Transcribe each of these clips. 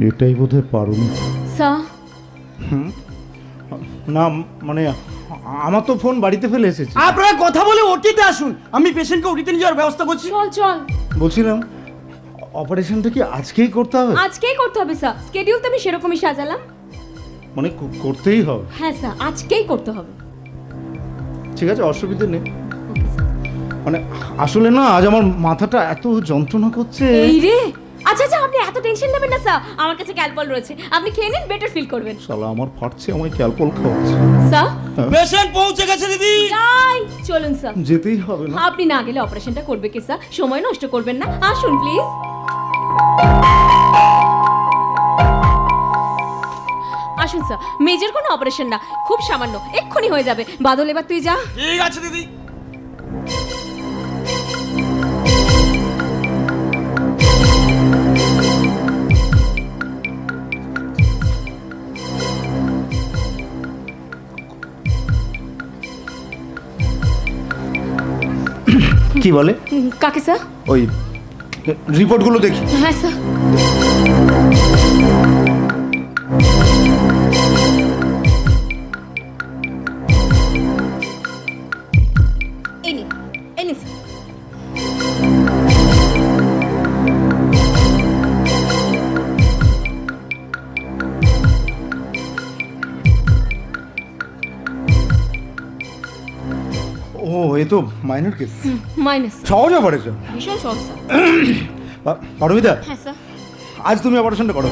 এটাই বোধহয় পারুনি। স্যার না মানে আমার তো ফোন বাড়িতে ফেলে এসেছি। আপনারা কথা বলে ওটিতে আসুন, আমি পেশেন্টকে ওটিতে নিয়ে যাওয়ার ব্যবস্থা করছি। চল চল। বলছিলাম অপারেশনটা কি আজকেই করতে হবে? আজকেই করতে হবে স্যার, স্কেডিউল তো আমি সেরকমই সাজালাম। মানে করতেই হবে? হ্যাঁ স্যার, আজকেই করতে হবে। ঠিক আছে, অসুবিধা নেই। Okay sir. মানে আসলে না আজ আমার মাথাটা এত যন্ত্রণা করছে। এই রে, আচ্ছা আচ্ছা আপনি এত টেনশন নেবেন না স্যার, আমার কাছে ক্যালপল রয়েছে, আপনি খেয়ে নিন, বেটার ফিল করবেন। শালা আমার ফাটছে, আমায় ক্যালপল খাওয়াচ্ছে। স্যার পেশেন্ট পৌঁছে গেছে দিদি। যাই, চলুন স্যার। যেতেই হবে না? আপনি না গেলে অপারেশনটা করবে কে স্যার? সময় নষ্ট করবেন না, আসুন প্লিজ। আসুন স্যার, মেজর কোনো অপারেশন না, খুব সামান্য, এক্ষুনি হয়ে যাবে। বাদল এবার তুই যা। ঠিক আছে দিদি। কি বলে? কাকে স্যার? ওই রিপোর্টগুলো দেখি। হ্যাঁ স্যার। এই নিন, এই নিন স্যার। ও এ তো মাইনর কেস। মাইনাস। সহজ অপারেশন। ভীষণ সহজ স্যার। পারমিতা, হ্যাঁ স্যার। আজ তুমি অপারেশনটা করো।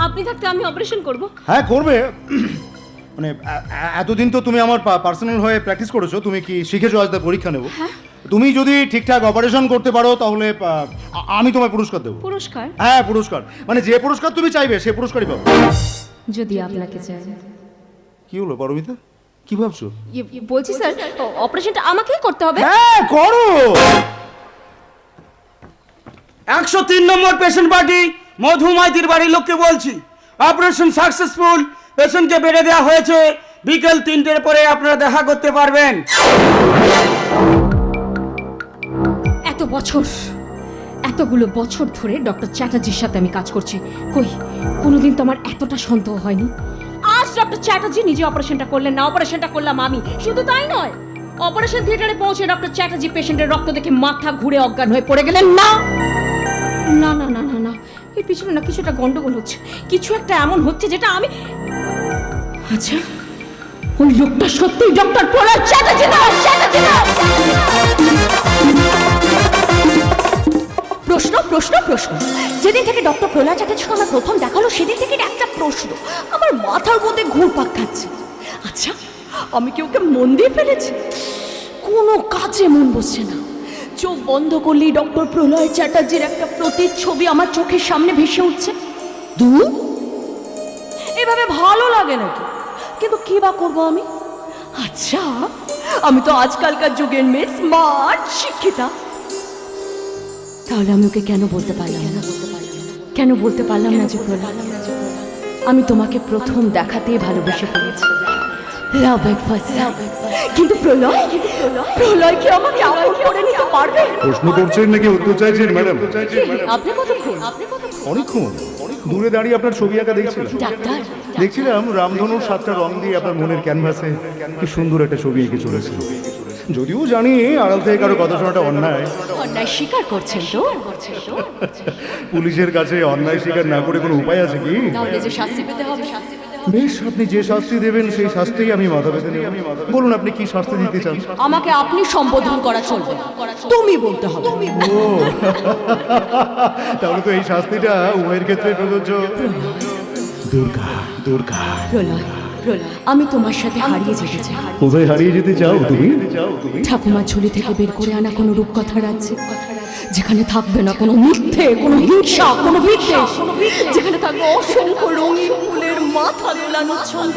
আপনি থাকতে আমি অপারেশন করব? হ্যাঁ করবে। মানে এতদিন তো তুমি আমার পার্সোনাল হয়ে প্র্যাকটিস করেছো, তুমি কি শিখেছো আজ তার পরীক্ষা নেব। তুমি যদি ঠিকঠাক অপারেশন করতে পারো তাহলে আমি তোমায় পুরস্কার দেবো। পুরস্কার? হ্যাঁ পুরস্কার, মানে যে পুরস্কার তুমি চাইবে সে পুরস্কারই পাবো। যদি আপনাকে চাই। কি হলো পারমিতা, কি ভাবছো? বলছি স্যার, অপারেশনটা আমাকেই করতে হবে? হ্যাঁ করো। 103 নম্বর পেশেন্ট পার্টি মধু মাইতির বাড়ির লোককে বলছি, অপারেশন সাকসেসফুল। পেশেন্টকে বেড়ে দেওয়া হয়েছে, বিকেল 3টের পরে আপনারা দেখা করতে পারবেন। এতগুলো বছর ধরে ডক্টর চ্যাটার্জির সাথে আমি কাজ করছি, কই কোনোদিন তো আমার এতটা সন্দেহ হয়নি। আজ ডক্টর চ্যাটার্জি নিজে অপারেশনটা করলেন না, অপারেশনটা করলাম আমি। শুধু তাই নয়, অপারেশন থিয়েটারে পৌঁছে ডক্টর চ্যাটার্জি পেশেন্টের রক্ত দেখে মাথা ঘুরে অজ্ঞান হয়ে পড়ে গেলেন। না না না না না না, এর পিছনে না কিছুটা গন্ডগোল হচ্ছে, কিছু একটা এমন হচ্ছে যেটা আমি। আচ্ছা, ওই লোকটা সত্যিই ডক্টর প্রলয় চ্যাটার্জি না? প্রশ্ন প্রশ্ন প্রশ্ন, যেদিন থেকে ডক্টর প্রলয় চ্যাটার্জি আমার প্রথম দেখালো সেদিন থেকে একটা প্রশ্ন আমার মাথার মধ্যে ঘুরপাক খাচ্ছে। আচ্ছা, আমি কি ওকে মন দিয়ে ফেলেছি? কোনো কাজে মন বসছে না, চোখ বন্ধ করলেই ডক্টর প্রলয় চ্যাটার্জির একটা প্রতিচ্ছবি আমার চোখের সামনে ভেসে উঠছে। দূর, এভাবে ভালো লাগে নাকি? কিন্তু কি বা করবো আমি? আচ্ছা, আমি তো আজকালকার যুগের মেয়ে, স্মার্ট, শিক্ষিতা। তাহলে আমি ওকে কেন বলতে পারলাম না? কেন বলতে পারলাম না যে প্রলয়, আমি তোমাকে প্রথম দেখাতেই ভালোবেসে ফেলেছি, লাভ এট ফার্স্ট সাইট। কিন্তু প্রলয় কি আমাকে আপন করে নিতে পারবে? প্রশ্ন করছেন নাকি উত্তর চাইছেন ম্যাডাম? আপনি কতক্ষণ? অনেকক্ষণ দূরে দাঁড়িয়ে আপনার ছবি আঁকা দেখছিলাম। ডাক্তার, দেখছিলাম রামধনুর 7টা রং দিয়ে আপনার মনের ক্যানভাসে কি সুন্দর একটা ছবি এঁকে চলেছিল। যদিও জানি আড়াল থেকে কারো কথা শোনাটা অন্যায়। অন্যায় স্বীকার করছেন তো? পুলিশের কাছে অন্যায় স্বীকার না করে কোনো উপায় আছে কি? তাহলে যে শাস্তি পেতে হবে। বেশ, আপনি যে শাস্তি দেবেন সেই শাস্তিই আমি মাথা পেতে নেব। বলুন আপনি কি শাস্তি দিতে চান? আমাকে আপনি সম্বোধন করা চলবে, তুমি বলতে হবে। ও তাহলে তো এই শাস্তিটা উভয়ের ক্ষেত্রে প্রযোজ্য। দুর্গা দুর্গা। প্রলয়, আমি তোমার সাথে হারিয়ে যেতে চাই। কোথায় হারিয়ে যেতে চাও তুমি? ঠাকুমার ঝুলি থেকে বের করে আনা কোনো রূপকথা রাজ্যে, যেখানে থাকবে না কোনো মিথ্যে, কোনো হিংসা, কোনো বিদ্বেষ, যেখানে থাকবে অসংখ্য রঙিন ফুলের মাথা দোলানো ছন্দ,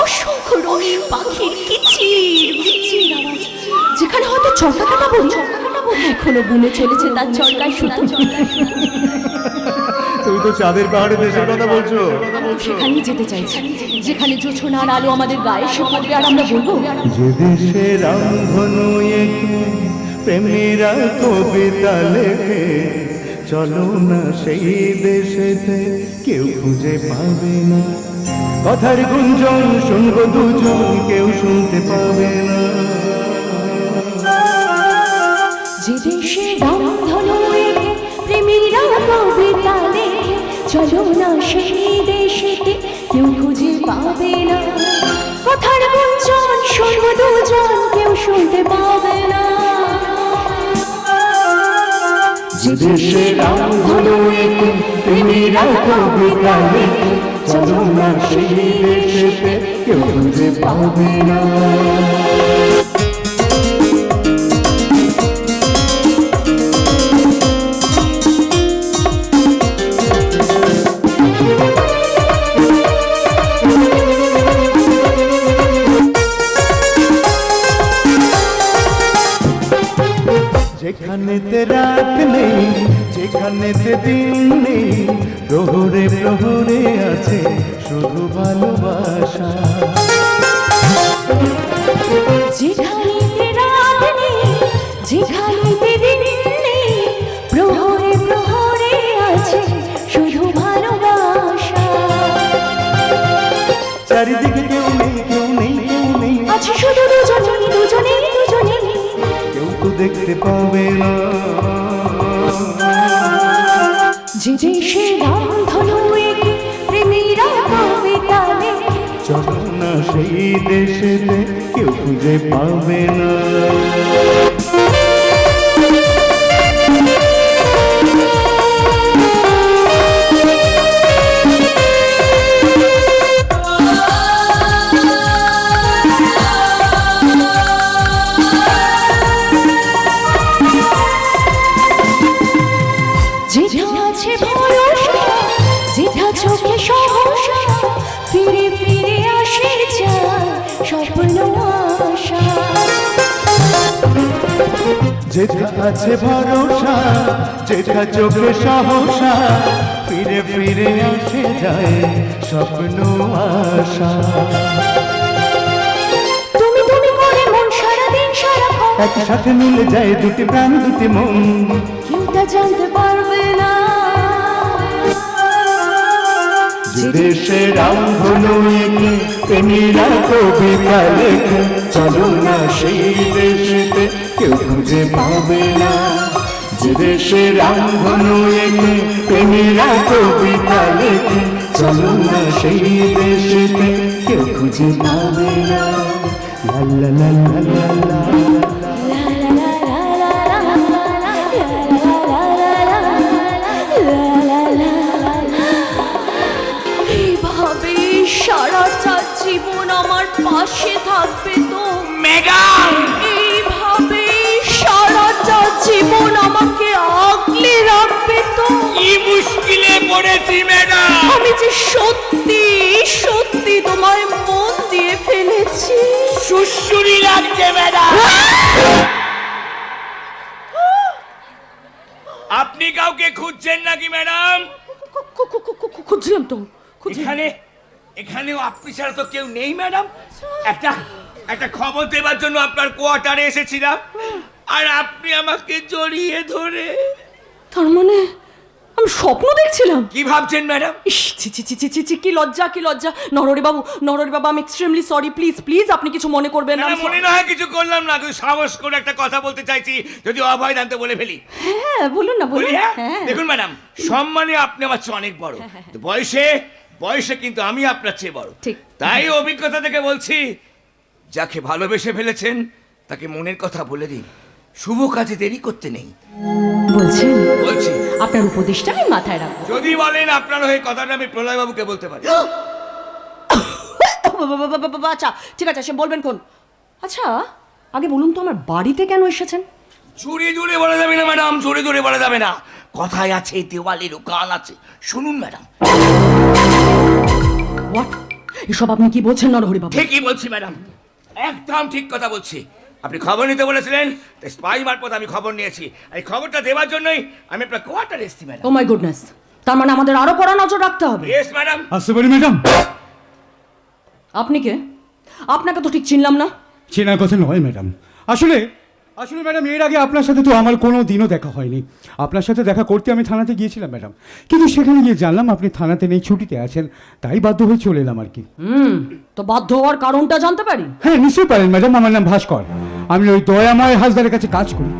অসংখ্য রঙিন পাখির কিচির আওয়াজ, যেখানে হয়তো চরকা কাটা বলি এখনো বুনে চলেছে তার চরকায় সুতো। তুমি তো চাঁদের পাহাড়ে দেশের কথা বলছো। সেখানেই যেতে চাইছি, যেখানে জোছনার আলো আমাদের গায়ে এসে পড়বে আর আমরা বলবো, যে দেশে রামধনু এঁকে প্রেমীরা কবিতা লেখে, চলো না সেই দেশেতে কেউ খুঁজে পাবে না কথার গুঞ্জন শুনবো দুজন কেউ শুনতে পাবে না যে দেশে রামধনু এঁকে প্রেমীরা কবিতা লেখে চলো না সেই দেশেতে কেউ খুঁজে পাবে না কথার গুঞ্জন শুনবো দুজন কেউ শুনতে পাবে না যে দেশে রামধনু এঁকে প্রেমীরা কবিতা লেখে চলো না সেই দেশেতে কেউ খুঁজে পাবে না যেখানেতে রাত নেই যেখানেতে দিন নেই প্রহরে প্রহরে আছে শুধু ভালোবাসা যেখানেতে রাত নেই যেখানেতে দিন নেই প্রহরে প্রহরে আছে শুধু ভালোবাসা চারিদিকে কেউ নেই কেউ নেই কেউ নেই আছে শুধু দুজনেই দুজনেই দুজনেই কেউ তো দেখতে পাবে না যে দেশে রামধনু এঁকে প্রেমীরা কবিতা লেখে চলো না সেই দেশেতে কেউ খুঁজে পাবে না যেথা আছে ভরসা যেথা চোখে সহসা ফিরে ফিরে আসে যায় স্বপ্ন আশা যেটা আছে ভরসা যেটা চোখে সহসা ফিরে ফিরে আসে যায় স্বপ্ন আশা তুমি তুমি করে মন সারাদিন সারাক্ষণ একসাথে মিলে যায় দুটি প্রাণ দুটি মন কেউ তা জানতে পারবে না যে দেশে রামধনু এঁকে প্রেমীরা কবিতা লেখে চলো না সেই দেশেতে কেউ খুঁজে পাবে না যে দেশে রামধনু এঁকে প্রেমীরা কবিতা লেখে চলো না সেই দেশেতে কেউ খুঁজে পাবে না লা লা লা লা লা লা এইভাবে সারাটা জীবন আমার পাশে থাকবে তো ম্যাডাম এইভাবে সারাটা জীবন আমাকে আগলে রাখবে তো কি মুশকিলে পড়েছি ম্যাডাম আমি যে সত্যি সত্যি তোমায় মন দিয়ে ফেলেছি সুশ্রুরি লাগছে ম্যাডাম আপনি কাউকে খুঁজছেন নাকি ম্যাডাম খুঁজছিলাম তো এখানে এখানেও আপনি ছাড়া তো কেউ নেই ম্যাডাম একটা একটা খবর দেবার জন্য আপনার কোয়ার্টারে এসেছিলাম আর আপনি আমাকে জড়িয়ে ধরে তার মানে আমি স্বপ্ন দেখছিলাম কি ভাবছেন ম্যাডাম ইস, ছি ছি ছি ছি ছি ছি, কি লজ্জা কি লজ্জা নরহরি বাবু আমি এক্সট্রিমলি সরি প্লিজ প্লিজ আপনি কিছু মনে করবেন না মনে না হয় কিছু করলাম না তুই সাহস করে একটা কথা বলতে চাইছি যদি অভয় দান্ত বলে ফেলি হ্যাঁ বলুন না বলুন বলি হ্যাঁ হ্যাঁ দেখুন ম্যাডাম সম্মানে আপনি আমার চেয়ে অনেক বড় তো বয়সে বয়সে কিন্তু আমি আপনার চেয়ে বড় ঠিক। তাই অভিজ্ঞতা থেকে বলছি যাকে ভালোবেসে ফেলেছেন তাকে মনের কথা বলে দিন শুভ কাজে দেরি করতে নেই বলছেন বলছি আপনার উপদেশটা আমি মাথায় রাখবো যদি বলেন আপনার হয়ে কথাটা আমি প্রলয় বাবুকে বলতে পারি আচ্ছা ঠিক আছে সে বলবেন কোন আচ্ছা আগে বলুন তো আমার বাড়িতে কেন এসেছেন জুড়ে জুড়ে বলা যাবে না ম্যাডাম জোরে জোরে বলা যাবে না কথায় আছে দেওয়ালেরও কান আছে শুনুন ম্যাডাম হোয়াট এসব আপনি কি বলছেন নরহরি বাবু ঠিকই বলছি ম্যাডাম একদম ঠিক কথা বলছি আপনি খবর নিতে বলেছিলেন তাই স্পাই মারফত আমি খবর নিয়েছি আর এই খবরটা দেওয়ার জন্যই আমি আপনার কোয়ার্টারে এসেছি ম্যাডাম ও মাই গুডনেস তার মানে আমাদের আরো কড়া নজর রাখতে হবে ইয়েস ম্যাডাম আসতে পারি ম্যাডাম আপনি কে আপনাকে তো ঠিক চিনলাম না চেনার কথা নয় ম্যাডাম আসলে আসলে ম্যাডাম এর আগে আপনার সাথে তো আমার কোনো দিনও দেখা হয়নি। আপনার সাথে দেখা করতে আমি থানাতে গিয়েছিলাম ম্যাডাম, কিন্তু সেখানে গিয়ে জানলাম আপনি থানাতে নেই, ছুটিতে আছেন, তাই বাধ্য হয়ে চলে এলাম আর কি। তো বাধ্য হওয়ার কারণটা জানতে পারি? হ্যাঁ নিশ্চয়ই পারেন ম্যাডাম, আমার নাম ভাস্কর, আমি ওই দয়াময় হালদারের কাছে কাজ করি।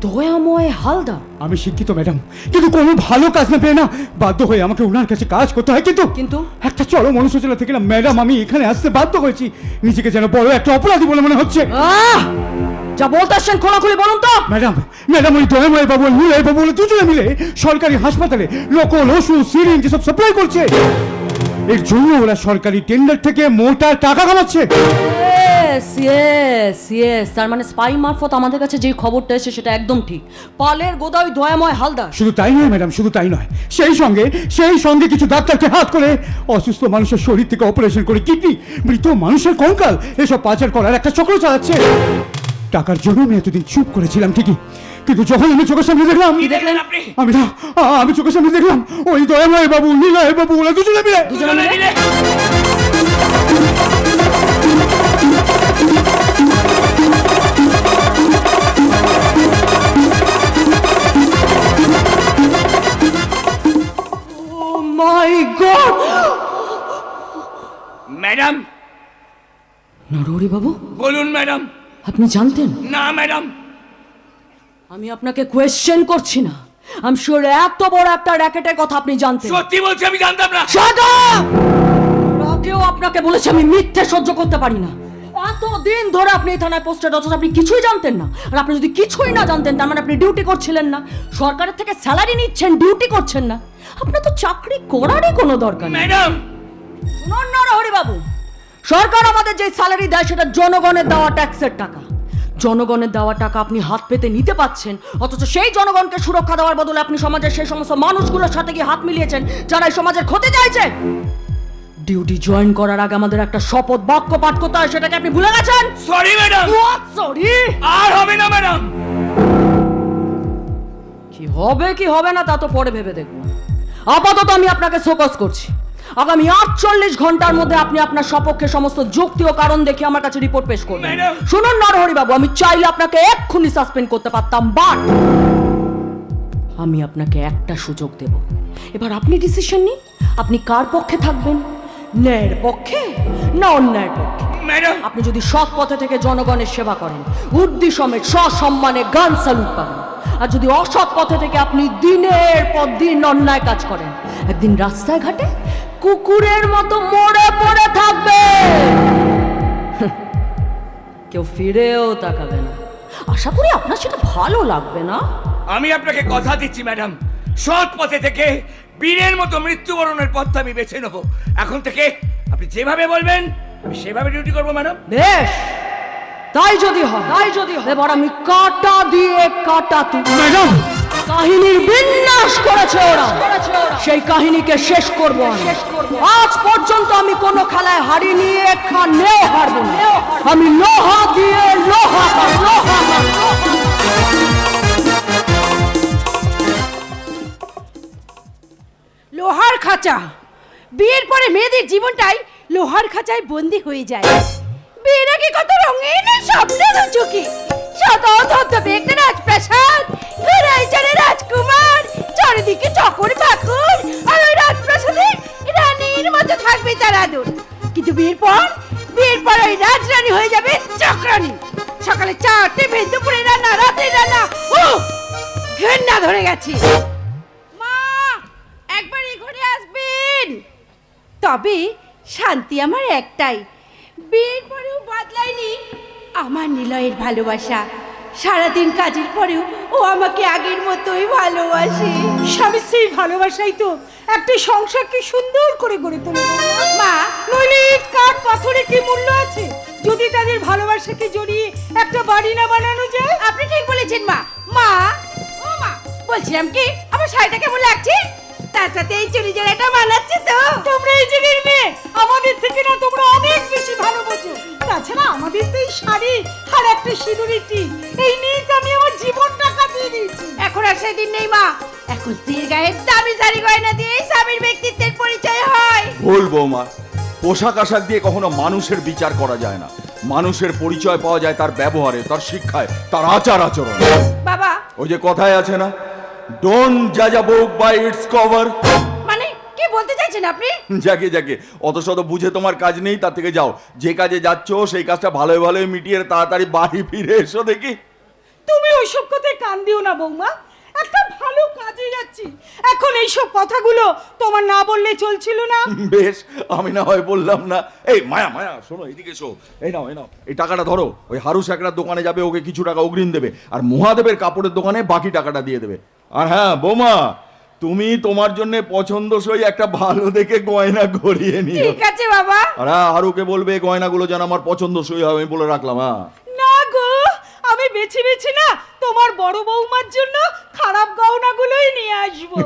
দয়াময় হালদার? আমি শিক্ষিত ম্যাডাম, কিন্তু কোনো ভালো কাজ না পেয়ে না বাধ্য হয়ে আমাকে ওনার কাছে কাজ করতে হয়। কিন্তু একটা চরম অনুশোচনা থেকে না ম্যাডাম আমি এখানে আসতে বাধ্য হয়েছি। নিজেকে যেন বড় একটা অপরাধী বলে মনে হচ্ছে। যা বলতে আসছেন খোলাখুলি বলুন তো। ম্যাডাম ওই দয়াময় বাবু নিলয় বাবু দুজনে মিলে সরকারি হাসপাতালে লোকল ওষুধ সিরিঞ্জ সব সাপ্লাই করছে। এর জন্য ওরা সরকারি টেন্ডার থেকে মোটা টাকা কামাচ্ছে। তার মানে স্পাই মারফত আমাদের কাছে যে খবরটা এসেছে সেটা একদম ঠিক। পালের গোদা ওই দয়াময় হালদার। শুধু তাই নয় ম্যাডাম, শুধু তাই নয়, সেই সঙ্গে কিছু ডাক্তারকে হাত করে অসুস্থ মানুষের শরীর থেকে অপারেশন করে কিডনি, মৃত মানুষের কঙ্কাল এসব পাচার করার একটা চক্র চালাচ্ছে। টাকার জন্য আমি এতদিন চুপ করেছিলাম ঠিকই, কিন্তু যখন আমি চোখের সামনে দেখলাম, আমি চোখের সামনে দেখলাম ওই দয়াময় বাবু নিলয় বাবু ওরা দুজনে মিলে মাই গড! ম্যাডাম। নরহরি বাবু বলুন ম্যাডাম। আপনি জানতেন? না ম্যাডাম। আমি আপনাকে কোয়েশ্চেন করছি না, আমি শিওর এত বড় একটা র‍্যাকেটের কথা আপনি জানতেন। সত্যি বলছি আমি জানতাম না। Shut up! আগেও আপনাকে বলেছি আমি মিথ্যে সহ্য করতে পারি না। এতদিন ধরে আপনি এই থানায় পোস্টেড, অথচ আপনি কিছুই জানতেন না। আর আপনি যদি কিছুই না জানতেন তার মানে আপনি ডিউটি করছিলেন না, সরকারের থেকে স্যালারি নিচ্ছেন, ডিউটি করছেন না। আপনার তো চাকরি করারই কোনো দরকার নেই। ম্যাডাম শুনুন নরহরি বাবু, সরকার আমাদের যে স্যালারি দেয় সেটা জনগণের দেওয়া ট্যাক্সের টাকা। জনগণের দেওয়া টাকা আপনি হাত পেতে নিতে পাচ্ছেন, অথচ সেই জনগণকে সুরক্ষা দেওয়ার বদলে আপনি সমাজের সেই সমস্ত মানুষগুলোর সাথে গিয়ে হাত মিলিয়েছেন যারা এই সমাজের ক্ষতি চাইছে। ডিউটি জয়েন করার আগে আমাদের একটা শপথ বাক্য পাঠ করতে হয়, সেটাকে আপনি ভুলে গেছেন। Sorry madam. সরি? আর হবে না ম্যাডাম। কি হবে না তা তো পরে ভেবে দেখব। আপাতত আমি আপনাকে ফোকাস করছি। আগামী 48 ঘন্টার মধ্যে আপনি আপনার সপক্ষে সমস্ত যুক্তি ও কারণ দেখে আমার কাছে রিপোর্ট পেশ করবেন। শুনুন নরহরি বাবু, আমি চাইলে আপনাকে এক্ষুনি সাসপেন্ড করতে পারতাম, বাট আমি আপনাকে একটা সুযোগ দেব। এবার আপনি ডিসিশন নিন, আপনি কার পক্ষে থাকবেন, ন্যায়ের পক্ষে না অন্যায়ের পক্ষে। ম্যাডাম আপনি যদি সৎ পথে থেকে জনগণের সেবা করেন, উর্দি সমেত সসম্মানে গান স্যালুট পাবেন। আর যদি অসৎ পথে থেকে আপনি দিনের পর দিন অন্যায় কাজ করেন, একদিন রাস্তায় ঘাটে কুকুরের মতো মরে পড়ে থাকবে, কেউ ফিরেও তাকাবে না। আশা করি আপনার সেটা ভালো লাগবে না। আমি আপনাকে কথা দিচ্ছি ম্যাডাম, সৎ পথে থেকে বীরের মতো মৃত্যুবরণের পথ আমি বেছে নেব। এখন থেকে আপনি যেভাবে বলবেন আমি সেভাবে ডিউটি করবো ম্যাডাম। বেশ, তাই যদি হয় এবার আমি কাটা দিয়ে কাটা ম্যাডাম কাহিনীর বিন্যাস করেছে ওরা, সেই কাহিনীকে শেষ করব আমি। আজ পর্যন্ত আমি কোনো খেলায় হারিনি, এখানেও হারবো না। আমি লোহা দিয়ে লোহা। লোহার খাঁচা। বিয়ের পরে মেয়েদের জীবনটাই লোহার খাঁচায় বন্দি হয়ে যায়। বিয়ের আগে কত রঙিন স্বপ্নের চোখে ধবধবে একটা রাজপ্রাসাদ, ঘোড়ায় চড়ে রাজকুমার, চারিদিকে চকর বাকর, আর ওই রাজপ্রাসাদে রানীর মতো থাকবে তার আদর। কিন্তু বিয়ের পর ওই রাজরানী হয়ে যাবে চক্রানী। সকালে 4টে ভেদ, দুপুরে রান্না, রাতে রান্না। ঘেন্না ধরে গেছে। মা একবার এই ঘরে আসবেন। তবে শান্তি আমার একটাই, বিয়ের পরেও বদলায়নি আমার নিলয়ের ভালোবাসা। সারাদিন কাজের পরেও ও আমাকে আগের মতোই ভালোবাসে। স্বামী স্ত্রীর ভালোবাসাই তো একটা সংসারকে সুন্দর করে গড়ে তোলে। মা নইলে ইট কাঠ পাথরে কি মূল্য আছে যদি তাদের ভালোবাসাকে জড়িয়ে একটা বাড়ি না বানানো যায়? আপনি ঠিক বলেছেন মা। মা ও মা, বলছিলাম কি আমার শাড়িটা কেমন লাগছে? তার সাথে এই চুড়ি জোড়াটা মানাচ্ছে তো? তোমরা এই যুগের মেয়ে, আমাদের থেকে না তোমরা অনেক বেশি ভালো বোঝো। তাছাড়া আমাদের তো এই শাড়ি আর একটা সিঁদুরের টিপ, এই নিয়ে আমি আমার জীবনটা কাটিয়ে দিয়েছি। এখন আর সেদিন নেই মা, এখন স্ত্রীর গায়ে দামি শাড়ি গয়না দিয়ে স্বামীর ব্যক্তিত্বের পরিচয় হয়। ভুল বৌমা, পোশাক আশাক দিয়ে কখনো মানুষের বিচার করা যায় না। মানুষের পরিচয় পাওয়া যায় তার ব্যবহারে, তার শিক্ষায়, তার আচার আচরণ। বাবা, ওই যে কথায় আছে না, ডোন্ট জাজ আ বুক বাই ইটস কভার। মানে কি বলতে চাইছেন আপনি? যাকে যাকে অত শত বুঝে তোমার কাজ নেই, তার থেকে যাও, যে কাজে যাচ্ছ সেই কাজটা ভালোই ভালোই মিটিয়ে তাড়াতাড়ি বাড়ি ফিরে এসো দেখি। তুমি ওইসব কথায় কান দিও না বৌমা, একটা ভালো কাজে যাচ্ছি, এখন এইসব কথাগুলো তোমার না বললে চলছিল না। বেশ, আমি না হয় বললাম না। এই মায়া, মায়া শোনো, এদিকে এসো। এই নাও, এই নাও, এই টাকাটা ধরো। ওই হারু শেখরার দোকানে যাবে, ওকে কিছু টাকা অগ্রিম দেবে, আর মহাদেবের কাপড়ের দোকানে বাকি টাকাটা দিয়ে দেবে। আর হ্যাঁ বৌমা, তুমি তোমার জন্য পছন্দসই একটা ভালো দেখে গয়না গড়িয়ে নিও। ঠিক আছে বাবা। আর হ্যাঁ, হারুকে বলবে গয়নাগুলো যেন আমার পছন্দসই হয়, আমি বলে রাখলাম। হ্যাঁ না গো, আমি বেছে বেছে না তোমার বড় বৌমার জন্য খারাপ গহনাগুলোই নিয়ে আসবো।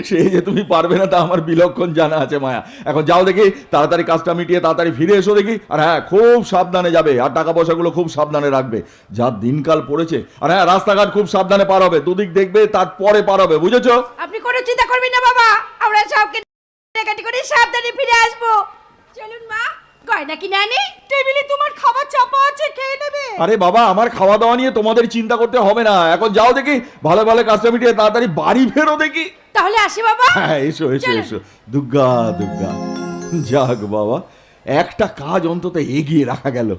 সেই যে তুমি পারবে না তা আমার বিলক্ষণ জানা আছে মায়া। এখন যাও দেখি, তাড়াতাড়ি কাজটা মিটিয়ে তাড়াতাড়ি ফিরে এসো দেখি। আর হ্যাঁ, খুব সাবধানে যাবে, আর টাকা পয়সাগুলো খুব সাবধানে রাখবে, যা দিনকাল পড়েছে। আর হ্যাঁ, রাস্তাঘাট খুব সাবধানে পার হবে, দুদিক দেখবে, তারপরে পার হবে, বুঝেছো? আপনি কোনো চিন্তা করবেন না বাবা, আমরা সবকে কাটি করে সাবধানে ফিরে আসবো। চলুন মা, গয়না কিনে আনি। টেবিলে তোমার খাবার চাপা আছে, খেয়ে নেবে। আরে বাবা, আমার খাওয়া দাওয়া নিয়ে তোমাদের চিন্তা করতে হবে না। এখন যাও দেখি, ভালো ভালো কাজটা মিটিয়ে তাড়াতাড়ি বাড়ি ফেরো দেখি। তাহলে আসি বাবা। হ্যাঁ, এসো এসো এসো। দুর্গা দুর্গা। যাক বাবা, একটা কাজ অন্তত এগিয়ে রাখা গেল।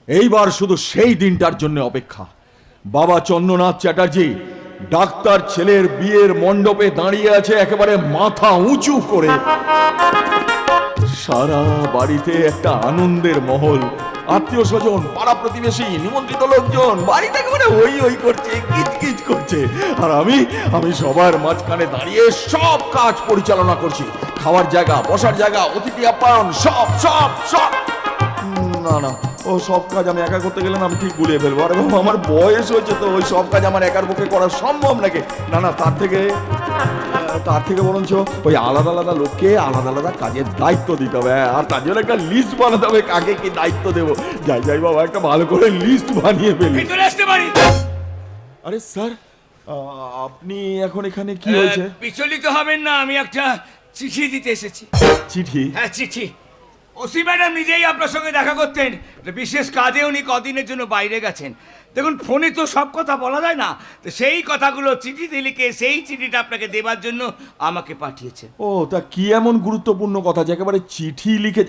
এইবার শুধু সেই দিনটার জন্য অপেক্ষা। বাবা চন্দ্রনাথ চ্যাটার্জি ডাক্তার ছেলের বিয়ের মণ্ডপে দাঁড়িয়ে আছে, একেবারে মাথা উঁচু করে। সারা বাড়িতে একটা আনন্দের মহল, আত্মীয় স্বজন, পাড়া প্রতিবেশী, নিমন্ত্রিত লোকজন বাড়িতে একেবারে হই হই করছে, কিচকিচ করছে। আর আমি সবার মাঝখানে দাঁড়িয়ে সব কাজ পরিচালনা করছি। খাওয়ার জায়গা, বসার জায়গা, অতিথি আপ্যায়ন, সব সব সব। না না, ও সব কাজ আমি একা করতে গেলে না আমি ঠিক গুলিয়ে ফেলবো। আর বাবা, আমার বয়স হয়েছে তো, ওই সব কাজ আমার একার পক্ষে করা সম্ভব নাকি? না না, তার থেকে বরঞ্চ ওই আলাদা আলাদা লোককে আলাদা আলাদা কাজের দায়িত্ব দিতে হবে। আর তার জন্য একটা লিস্ট বানাতে হবে, কাকে কি দায়িত্ব দেবো। যাই বাবা, একটা ভালো করে লিস্ট বানিয়ে ফেলি। আরে স্যার, আপনি এখন এখানে কি হয়েছে? বিচলিত হবেন না, আমি একটা চিঠি দিতে এসেছি। চিঠি? হ্যাঁ, চিঠি। ওসি ম্যাডাম নিজেই আপনার সঙ্গে দেখা করতেন, বিশেষ কাজে উনি কদিনের জন্য বাইরে গেছেন। দেখুন, ফোনে তো সব কথা বলা যায় না, তো সেই কথাগুলো চিঠিতে লিখে সেই চিঠিটা আপনাকে দেবার জন্য আমাকে পাঠিয়েছে। ও, তা কি এমন গুরুত্বপূর্ণ কথা যে একেবারে চিঠি লিখে?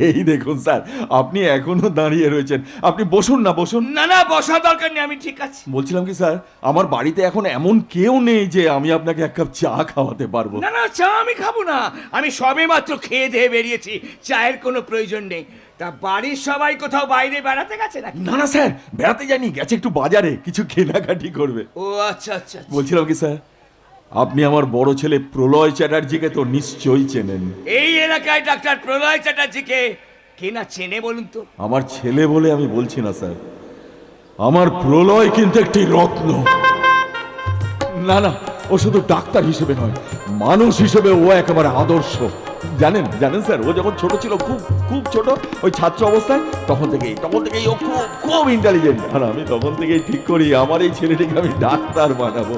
এই দেখুন স্যার, আপনি এখনো দাঁড়িয়ে রয়েছেন, আপনি বসুন না, বসুন। না না, বসার দরকার নেই, আমি ঠিক আছি। বলছিলাম কি স্যার, আমার বাড়িতে এখন এমন কেউ নেই যে আমি আপনাকে এক কাপ চা খাওয়াতে পারবো। না না, চা আমি খাবো না, আমি সবে মাত্র খেয়ে দিয়ে বেরিয়েছি, চায়ের কোনো প্রয়োজন নেই। তা বাড়ির সবাই কোথাও বাইরে বেড়াতে গেছে নাকি? না না স্যার, বেড়াতে যায়নি, গেছে একটু বাজারে কিছু কেনাকাটি করবে। ও আচ্ছা আচ্ছা। বলছিলাম কি স্যার, আপনি আমার বড় ছেলে প্রলয় চ্যাটার্জিকে তো নিশ্চয়ই চেনেন। এই এলাকায় ডাক্তার প্রলয় চ্যাটার্জিকে কে না চেনে বলুন তো? আমার ছেলে বলে আমি বলছি না স্যার, আমার প্রলয় কিন্তু একটি রত্ন। না না, ও শুধু ডাক্তার হিসেবে নয়, মানুষ হিসেবে ও একেবারে আদর্শ। জানেন স্যার, ও যখন ছোট ছিল, খুব ছোট, ওই ছাত্র অবস্থায়, তখন থেকেই ও খুব ইন্টেলিজেন্ট। আর আমি তখন থেকেই ঠিক করি আমার এই ছেলেটিকে আমি ডাক্তার বানাবো।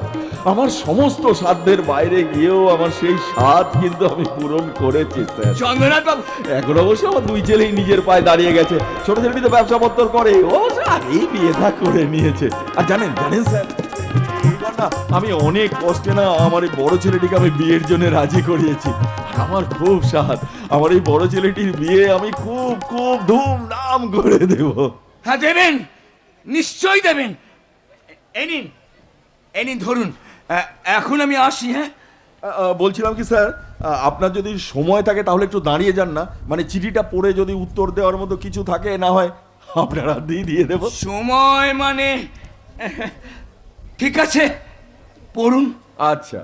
আমার সমস্ত সাধ্যের বাইরে গিয়েও আমার সেই স্বাদ কিন্তু আমি পূরণ করেছি স্যার। চন্দ্রনাথ বাবু, এখন অবশ্য আমার দুই ছেলেই নিজের পায়ে দাঁড়িয়ে গেছে। ছোট ছেলেটি তো ব্যবসা পত্র করে, ও আগেই বিয়ে থা করে নিয়েছে। আর জানেন স্যার, না, আমি অনেক কষ্টে না আমার এই বড় ছেলেটিকে আমি বিয়ের জন্য রাজি করিয়েছি। আমার খুব স্বাদ, আমার এই বড় ছেলেটির বিয়ে আমি খুব ধুমধাম করে দেব। হ্যাঁ দেবেন, নিশ্চয়ই দেবেন। এই নিন ধরুন, এখন আমি আসি। হ্যাঁ, বলছিলাম কি স্যার, আপনার যদি সময় থাকে তাহলে একটু দাঁড়িয়ে যান না, মানে চিঠিটা পড়ে যদি উত্তর দেওয়ার মতো কিছু থাকে, না হয় আপনারা দিয়ে দেব। সময় মানে ঠিক আছে, পড়ুন। আচ্ছা।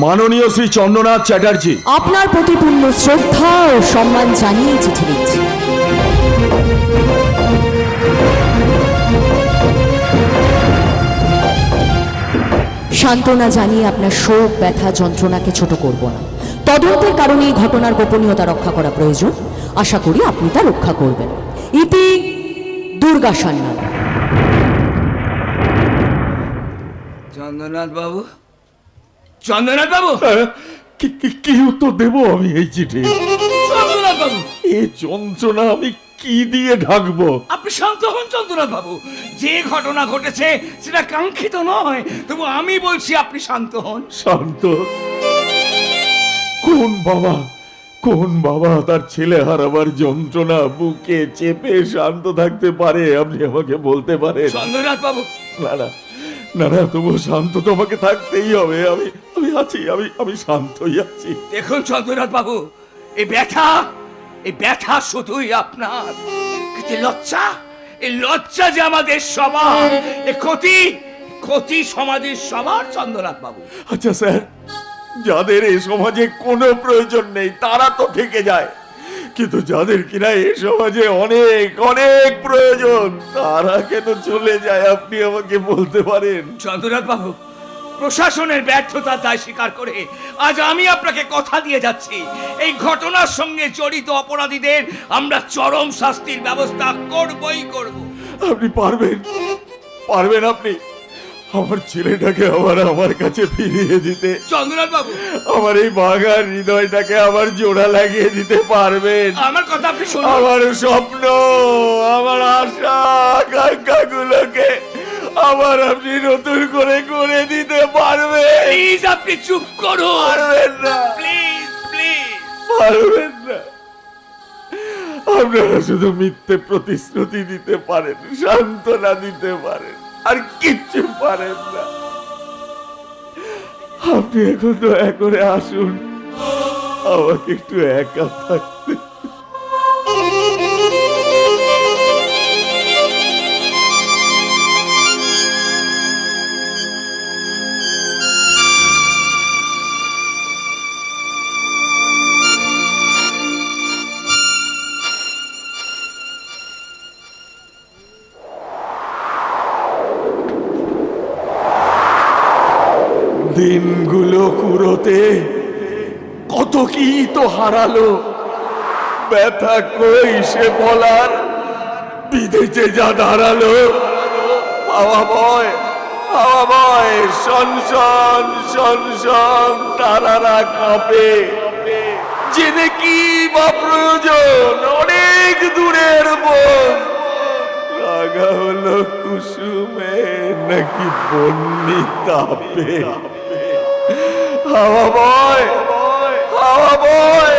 মাননীয় শ্রী চন্দ্রনাথ চ্যাটার্জি, আপনার প্রতি পূর্ণ শ্রদ্ধা ও সম্মান জানিয়ে চিঠি লিখছি। সান্ত্বনা জানিয়ে আপনার শোক, ব্যথা, যন্ত্রণাকে ছোট করব না। তদন্তের কারণে এই ঘটনার গোপনীয়তা রক্ষা করা প্রয়োজন। আশা করি আপনি তা রক্ষা করবেন। ইতি দুর্গা সান্যাল। চন্দ্রনাথ বাবু, কি উত্তর দেব আমি এই চিঠি? চন্দ্রনাথ বাবু, এই যন্ত্রণা আমি কি দিয়ে ঢাকবো? আপনি শান্ত হন চন্দ্রনাথ বাবু। যে ঘটনা ঘটেছে সেটা কাঙ্ক্ষিত নয়, তবু আমি বলছি আপনি শান্ত হন। শান্ত? কোন বাবা তার ছেলে হারাবার যন্ত্রণা বুকে চেপে শান্ত থাকতে পারে? আপনি আমাকে বলতে পারেন? চন্দ্রনাথ বাবু, না, তবু শান্ত তোমাকে থাকতেই হবে। আমি আছি, আমি শান্তই আছি। দেখুন চন্দ্রনাথ বাবু, এই ব্যথা শুধুই আপনার, কিন্তু এই লজ্জা যে আমাদের সবার, এ ক্ষতি সমাজের সবার চন্দ্রনাথ বাবু। আচ্ছা স্যার, যাদের এই সমাজে কোনো প্রয়োজন নেই তারা তো থেকে যায়, কিন্তু যাদের কিনা এই সমাজে অনেক অনেক প্রয়োজন তারা কেন চলে যায়? আপনি আমাকে বলতে পারেন? চন্দ্রনাথ বাবু, প্রশাসনের ব্যর্থতার দায় স্বীকার করে আজ আমি আপনাকে কথা দিয়ে যাচ্ছি, এই ঘটনার সঙ্গে জড়িত অপরাধীদের আমরা চরম শাস্তির ব্যবস্থা করবই করব। আপনি পারবেন আপনি আমার ছেলেটাকে আমার কাছে ফিরিয়ে দিতে? চন্দ্রনাথ বাবু, আমার এই ভাঙার হৃদয়টাকে আবার জোড়া লাগিয়ে দিতে পারবেন? আমার কথা আপনি শুনুন। আমার স্বপ্ন, আমার আশা আকাঙ্ক্ষা গুলোকে আবার আপনি নতুন করে দিতে পারবেন? প্লিজ আপনি চুপ করুন। পারবেন না, প্লিজ পারবেন না। আপনারা শুধু মিথ্যে প্রতিশ্রুতি দিতে পারেন, সান্ত্বনা দিতে পারেন, আর কিচ্ছু পারেন না। আপনি এখন দয়া করে আসুন, আমাকে একটু একা থাকতে। দিনগুলো কুড়োতে কত কি তো হারালো, ব্যথা কই সে বলার, বিদেশে যা দাঁড়ালো। হাওয়া বয় শন তারারা কাঁপে, জেনে কি বা প্রয়োজন অনেক দূরের বন, রাগা হলো কুসুমে নাকি বন্যি তাপে। হাওয়া বয়